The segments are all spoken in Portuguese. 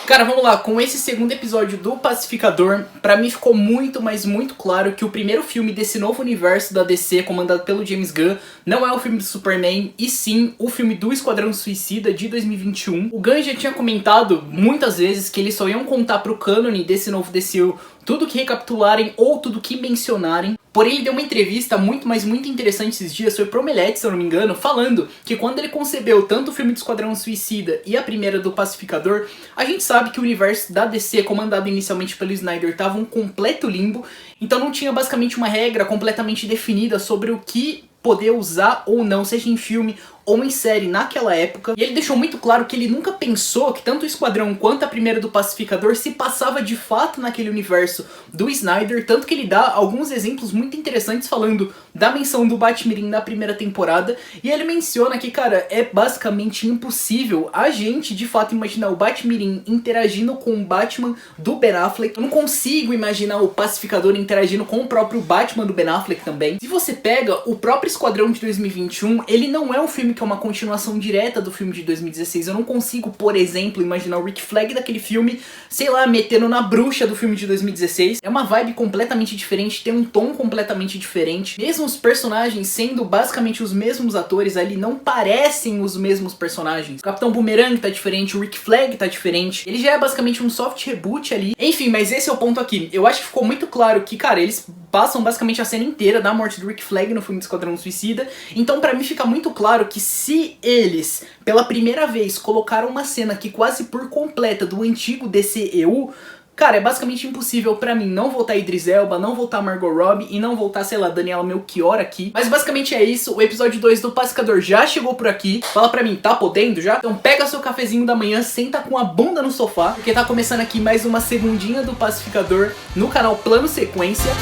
Cara, vamos lá, com esse segundo episódio do Pacificador, pra mim ficou muito, mas muito claro que o primeiro filme desse novo universo da DC, comandado pelo James Gunn, não é o filme do Superman, e sim o filme do Esquadrão Suicida de 2021. O Gunn já tinha comentado muitas vezes que eles só iam contar pro cânone desse novo DCU tudo que recapitularem ou tudo que mencionarem. Porém, ele deu uma entrevista muito interessante esses dias, foi pro Omelete, se eu não me engano, falando que quando ele concebeu tanto o filme do Esquadrão Suicida e a primeira do Pacificador, a gente sabe que o universo da DC, comandado inicialmente pelo Snyder, estava um completo limbo, então não tinha basicamente uma regra completamente definida sobre o que poder usar ou não, seja em filme ou em série naquela época. E ele deixou muito claro que ele nunca pensou que tanto o Esquadrão quanto a primeira do Pacificador se passava de fato naquele universo do Snyder, tanto que ele dá alguns exemplos muito interessantes falando da menção do Batmirim na primeira temporada, e ele menciona que, cara, é basicamente impossível a gente de fato imaginar o Batmirim interagindo com o Batman do Ben Affleck. Eu não consigo imaginar o Pacificador interagindo com o próprio Batman do Ben Affleck também. Se você pega o próprio Esquadrão de 2021, ele não é um filme que é uma continuação direta do filme de 2016. Eu não consigo, por exemplo, imaginar o Rick Flag daquele filme, sei lá, metendo na bruxa do filme de 2016. É uma vibe completamente diferente, tem um tom completamente diferente. Mesmo os personagens sendo basicamente os mesmos atores ali, não parecem os mesmos personagens. O Capitão Boomerang tá diferente, o Rick Flag tá diferente. Ele já é basicamente um soft reboot ali. Enfim, mas esse é o ponto aqui. Eu acho que ficou muito claro que, cara, eles passam basicamente a cena inteira da morte do Rick Flag no filme do Esquadrão Suicida. Então pra mim fica muito claro que se eles, pela primeira vez, colocaram uma cena que quase por completa do antigo DCEU, cara, é basicamente impossível pra mim não voltar Idris Elba, não voltar Margot Robbie e não voltar, sei lá, Daniela Melchior aqui. Mas basicamente é isso, o episódio 2 do Pacificador já chegou por aqui. Fala pra mim, tá podendo já? Então pega seu cafezinho da manhã, senta com a bunda no sofá, porque tá começando aqui mais uma segundinha do Pacificador no canal Plano Sequência.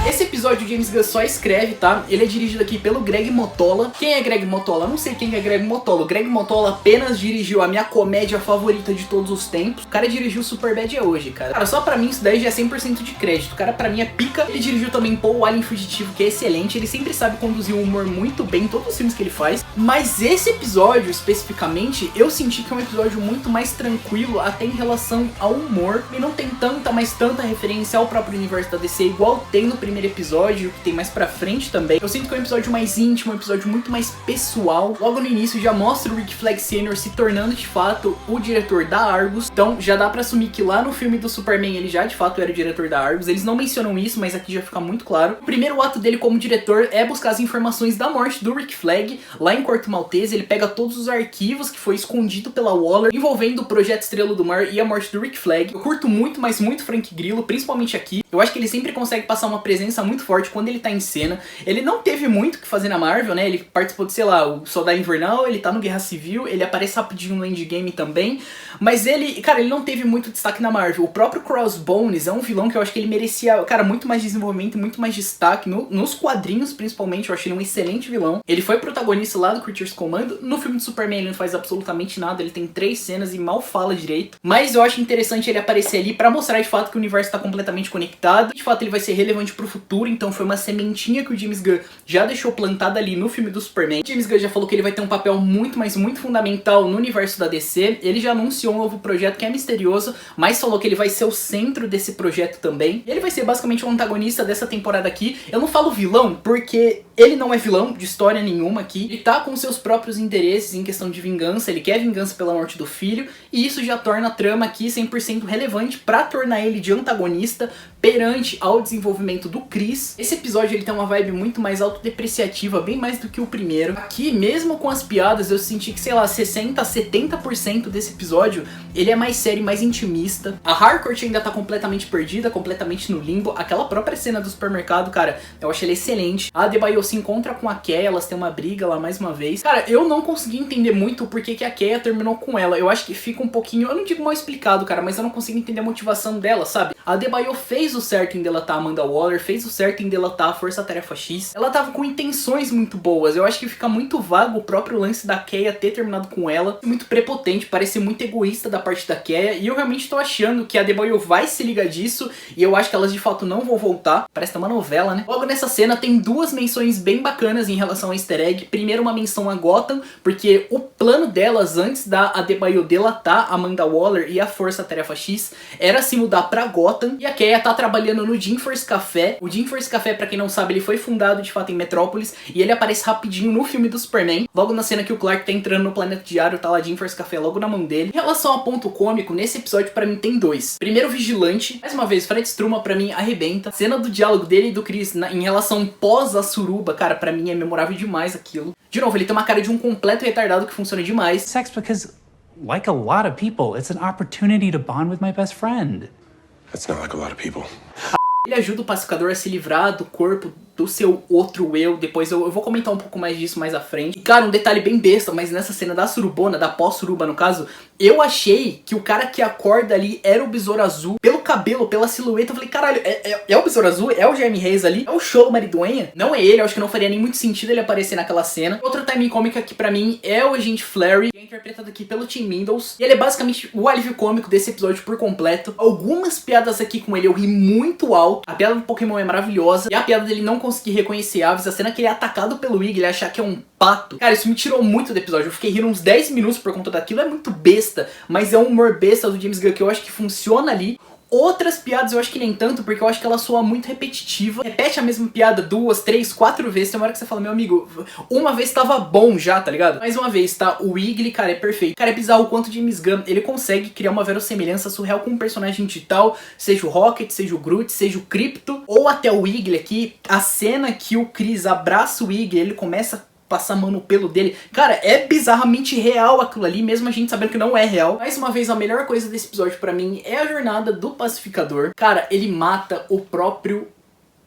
Esse episódio o James Gunn só escreve, tá? Ele é dirigido aqui pelo Greg Mottola. Quem é Greg Mottola? Não sei quem é Greg Mottola. O Greg Mottola apenas dirigiu a minha comédia favorita de todos os tempos. O cara dirigiu Superbad é hoje, cara. Cara, só pra mim isso daí já é 100% de crédito. O cara pra mim é pica. Ele dirigiu também Paul, o Alien Fugitivo, que é excelente. Ele sempre sabe conduzir o humor muito bem em todos os filmes que ele faz. Mas esse episódio, especificamente, eu senti que é um episódio muito mais tranquilo até em relação ao humor. E não tem tanta referência ao próprio universo da DC, igual tem no primeiro episódio, que tem mais pra frente também. Eu sinto que é um episódio mais íntimo, um episódio muito mais pessoal. Logo no início já mostra o Rick Flag Sr. se tornando de fato o diretor da Argus. Então já dá pra assumir que lá no filme do Superman ele já de fato era o diretor da Argus. Eles não mencionam isso, mas aqui já fica muito claro. O primeiro ato dele como diretor é buscar as informações da morte do Rick Flag lá em Corto Maltese. Ele pega todos os arquivos que foi escondido pela Waller envolvendo o Projeto Estrela do Mar e a morte do Rick Flag. Eu curto muito, mas muito Frank Grillo, principalmente aqui. Eu acho que ele sempre consegue passar uma presença muito forte quando ele tá em cena. Ele não teve muito o que fazer na Marvel, né? Ele participou de, sei lá, o Soldado Invernal, ele tá no Guerra Civil, ele aparece rapidinho no Endgame também. Mas ele, cara, ele não teve muito destaque na Marvel. O próprio Crossbones é um vilão que eu acho que ele merecia, cara, muito mais desenvolvimento, muito mais destaque. Nos quadrinhos, principalmente, eu achei ele um excelente vilão. Ele foi protagonista lá do Creatures Commando. No filme do Superman ele não faz absolutamente nada, ele tem 3 cenas e mal fala direito. Mas eu acho interessante ele aparecer ali pra mostrar de fato que o universo tá completamente conectado. De fato ele vai ser relevante pro futuro, então foi uma sementinha que o James Gunn já deixou plantada ali no filme do Superman. O James Gunn já falou que ele vai ter um papel muito fundamental no universo da DC. Ele já anunciou um novo projeto que é misterioso, mas falou que ele vai ser o centro desse projeto também. Ele vai ser basicamente o antagonista dessa temporada aqui. Eu não falo vilão porque ele não é vilão de história nenhuma aqui. Ele tá com seus próprios interesses em questão de vingança, ele quer vingança pela morte do filho, e isso já torna a trama aqui 100% relevante pra tornar ele de antagonista perante ao desenvolvimento do Chris. Esse Esse episódio ele tem uma vibe muito mais autodepreciativa, bem mais do que o primeiro. Aqui, mesmo com as piadas, eu senti que, sei lá, 60 a 70% desse episódio, ele é mais sério, mais intimista. A Harcourt ainda tá completamente perdida, completamente no limbo. Aquela própria cena do supermercado, cara, eu achei ela excelente. A Adebayo se encontra com a Keia, elas têm uma briga lá mais uma vez. Cara, eu não consegui entender muito por que a Keia terminou com ela. Eu acho que fica um pouquinho, eu não digo mal explicado, cara, mas eu não consigo entender a motivação dela, sabe? A Adebayo fez o certo em delatar a Amanda Waller, fez o certo em delatar a Força Tarefa X. Ela tava com intenções muito boas. Eu acho que fica muito vago o próprio lance da Keia ter terminado com ela. Muito prepotente, parece muito egoísta da parte da Keia. E eu realmente tô achando que a Adebayo vai se ligar disso. E eu acho que elas de fato não vão voltar. Parece uma novela, né? Logo nessa cena tem duas menções bem bacanas em relação ao easter egg. Primeiro uma menção a Gotham, porque o plano delas antes da Adebayo delatar a Amanda Waller e a Força Tarefa X era se mudar pra Gotham. E a Keia tá trabalhando no Jim Force Café. O Jim Force Café, pra quem não sabe, ele foi fundado de fato em Metrópolis. E ele aparece rapidinho no filme do Superman. Logo na cena que o Clark tá entrando no Planeta Diário, tá lá Jim Force Café logo na mão dele. Em relação a ponto cômico, nesse episódio pra mim tem dois. Primeiro, o Vigilante. Mais uma vez, Fred Struma pra mim arrebenta. Cena do diálogo dele e do Chris em relação pós a suruba, cara, pra mim é memorável demais aquilo. De novo, ele tem uma cara de um completo retardado que funciona demais. Sex because, like a lot of people, it's an opportunity to bond with my best friend. That's not like a lot of people. Ele ajuda o pacificador a se livrar do corpo do seu outro eu. Depois eu vou comentar um pouco mais disso mais à frente. E cara, um detalhe bem besta, mas nessa cena da surubona, da pós-suruba no caso, eu achei que o cara que acorda ali era o Besouro Azul. Pelo cabelo, pela silhueta, eu falei, caralho, é o Besouro Azul? É o Jeremy Reis ali? É o Xolo Mariduenha? Não é ele, eu acho que não faria nem muito sentido ele aparecer naquela cena. Outro timing cômico que pra mim é o Agente Flary, que é interpretado aqui pelo Tim Mindos. E ele é basicamente o alívio cômico desse episódio por completo. Algumas piadas aqui com ele eu ri muito alto. A piada do Pokémon é maravilhosa. E a piada dele não conseguir reconhecer aves. A cena que ele é atacado pelo Ig, ele achar que é um pato. Cara, isso me tirou muito do episódio. Eu fiquei rindo uns 10 minutos por conta daquilo. É muito besta, mas é um humor besta do James Gunn que eu acho que funciona ali. Outras piadas eu acho que nem tanto, porque eu acho que ela soa muito repetitiva. Repete a mesma piada 2, 3, 4 vezes. Tem uma hora que você fala, meu amigo, uma vez tava bom já, tá ligado? Mais uma vez, tá? O Wiggly, cara, é perfeito. Cara, é bizarro o quanto o James Gunn, ele consegue criar uma verossemelhança surreal com um personagem digital, seja o Rocket, seja o Groot, seja o Crypto, ou até o Wiggly aqui. A cena que o Chris abraça o Wiggly, ele começa a passar a mão no pelo dele. Cara, é bizarramente real aquilo ali, mesmo a gente sabendo que não é real. Mais uma vez, a melhor coisa desse episódio pra mim é a jornada do pacificador. Cara, ele mata o próprio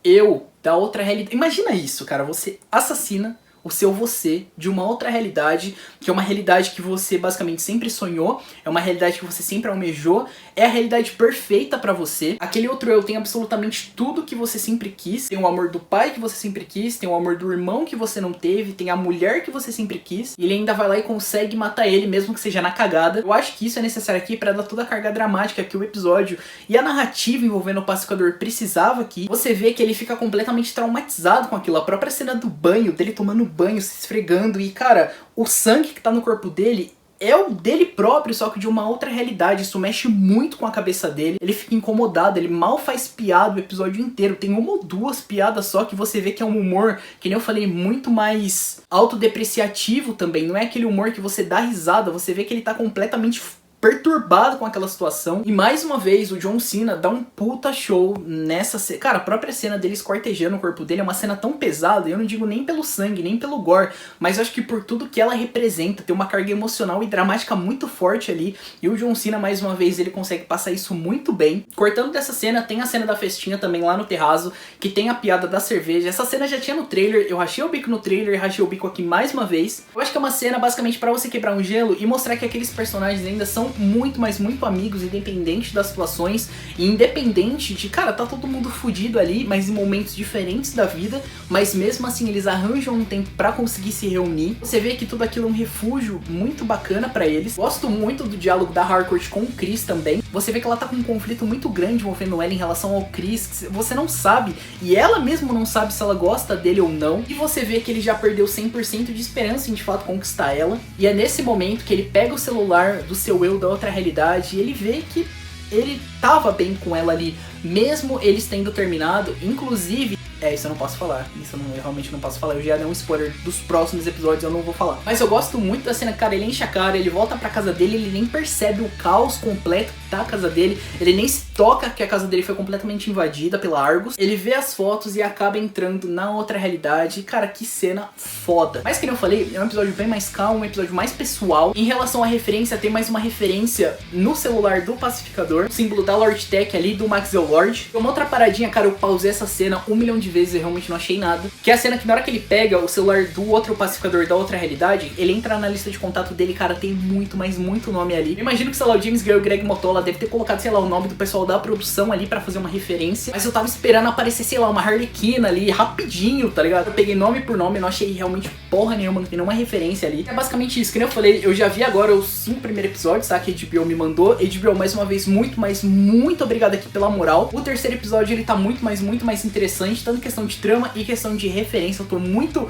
eu da outra realidade. Imagina isso, cara. Você assassina o seu você de uma outra realidade, que é uma realidade que você basicamente sempre sonhou, é uma realidade que você sempre almejou, é a realidade perfeita pra você. Aquele outro eu tem absolutamente tudo que você sempre quis, tem o amor do pai que você sempre quis, tem o amor do irmão que você não teve, tem a mulher que você sempre quis, e ele ainda vai lá e consegue matar ele, mesmo que seja na cagada. Eu acho que isso é necessário aqui pra dar toda a carga dramática que o episódio e a narrativa envolvendo o pacificador precisava aqui. Você vê que ele fica completamente traumatizado com aquilo, a própria cena do banho, dele tomando banho, se esfregando, e cara, o sangue que tá no corpo dele é o dele próprio, só que de uma outra realidade. Isso mexe muito com a cabeça dele. Ele fica incomodado, ele mal faz piada o episódio inteiro. Tem uma ou duas piadas só que você vê que é um humor, que nem eu falei, muito mais autodepreciativo também. Não é aquele humor que você dá risada, você vê que ele tá completamente perturbado com aquela situação. E mais uma vez o John Cena dá um puta show nessa cena. Cara, a própria cena dele esquartejando o corpo dele é uma cena tão pesada, eu não digo nem pelo sangue, nem pelo gore, mas eu acho que por tudo que ela representa, tem uma carga emocional e dramática muito forte ali, e o John Cena mais uma vez ele consegue passar isso muito bem. Cortando dessa cena, tem a cena da festinha também lá no terraço, que tem a piada da cerveja. Essa cena já tinha no trailer, eu rachei o bico no trailer e rachei o bico aqui mais uma vez. Eu acho que é uma cena basicamente pra você quebrar um gelo e mostrar que aqueles personagens ainda são muito, mas muito amigos, independente das situações, e independente de, cara, tá todo mundo fudido ali, mas em momentos diferentes da vida, mas mesmo assim eles arranjam um tempo pra conseguir se reunir. Você vê que tudo aquilo é um refúgio muito bacana pra eles. Gosto muito do diálogo da Harcourt com o Chris também. Você vê que ela tá com um conflito muito grande envolvendo ela em relação ao Chris, você não sabe, e ela mesmo não sabe se ela gosta dele ou não, e você vê que ele já perdeu 100% de esperança em de fato conquistar ela, e é nesse momento que ele pega o celular do seu eu da outra realidade e ele vê que ele tava bem com ela ali, mesmo eles tendo terminado. Inclusive, Isso eu não posso falar. Eu realmente não posso falar. Eu já dei um spoiler dos próximos episódios, eu não vou falar. Mas eu gosto muito da cena, cara, ele enche a cara, ele volta pra casa dele, ele nem percebe o caos completo que tá a casa dele, ele nem se toca que a casa dele foi completamente invadida pela Argus. Ele vê as fotos e acaba entrando na outra realidade. Cara, que cena foda. Mas, como eu falei, é um episódio bem mais calmo, um episódio mais pessoal. Em relação à referência, tem mais uma referência no celular do Pacificador, o símbolo da Lord Tech ali, do Maxwell Lord. Uma outra paradinha, cara, eu pausei essa cena 1 milhão de vezes, eu realmente não achei nada. Que é a cena que na hora que ele pega o celular do outro Pacificador da outra realidade, ele entra na lista de contato dele, cara, tem muito, mas muito nome ali. Eu imagino que, sei lá, o James Gunn e o Greg Mottola deve ter colocado, sei lá, o nome do pessoal da produção ali pra fazer uma referência. Mas eu tava esperando aparecer, sei lá, uma Harlequina ali, rapidinho, tá ligado? Eu peguei nome por nome, não achei realmente porra nenhuma, não tem nenhuma referência ali. É basicamente isso, que nem eu falei, eu já vi agora os 5 primeiros episódios, tá? Que a HBO me mandou. HBO, mais uma vez, muito obrigado aqui pela moral. O terceiro episódio, ele tá muito mais interessante, tanto em questão de trama e questão de referência. Eu tô muito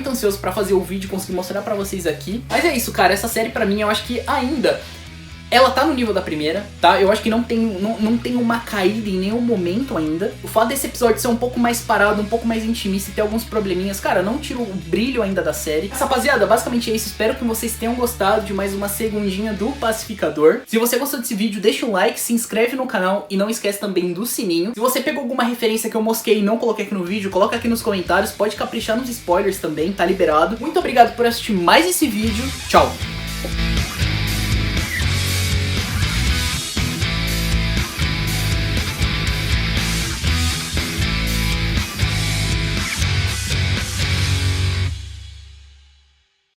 ansioso pra fazer o vídeo e conseguir mostrar pra vocês aqui. Mas é isso, cara, essa série pra mim, eu acho que ainda... ela tá no nível da primeira, tá? Eu acho que não tem uma caída em nenhum momento ainda. O fato desse episódio ser um pouco mais parado, um pouco mais intimista e ter alguns probleminhas, cara, não tira o brilho ainda da série. Mas, rapaziada, basicamente é isso. Espero que vocês tenham gostado de mais uma segundinha do Pacificador. Se você gostou desse vídeo, deixa um like, se inscreve no canal e não esquece também do sininho. Se você pegou alguma referência que eu mosquei e não coloquei aqui no vídeo, coloca aqui nos comentários. Pode caprichar nos spoilers também, tá liberado. Muito obrigado por assistir mais esse vídeo. Tchau!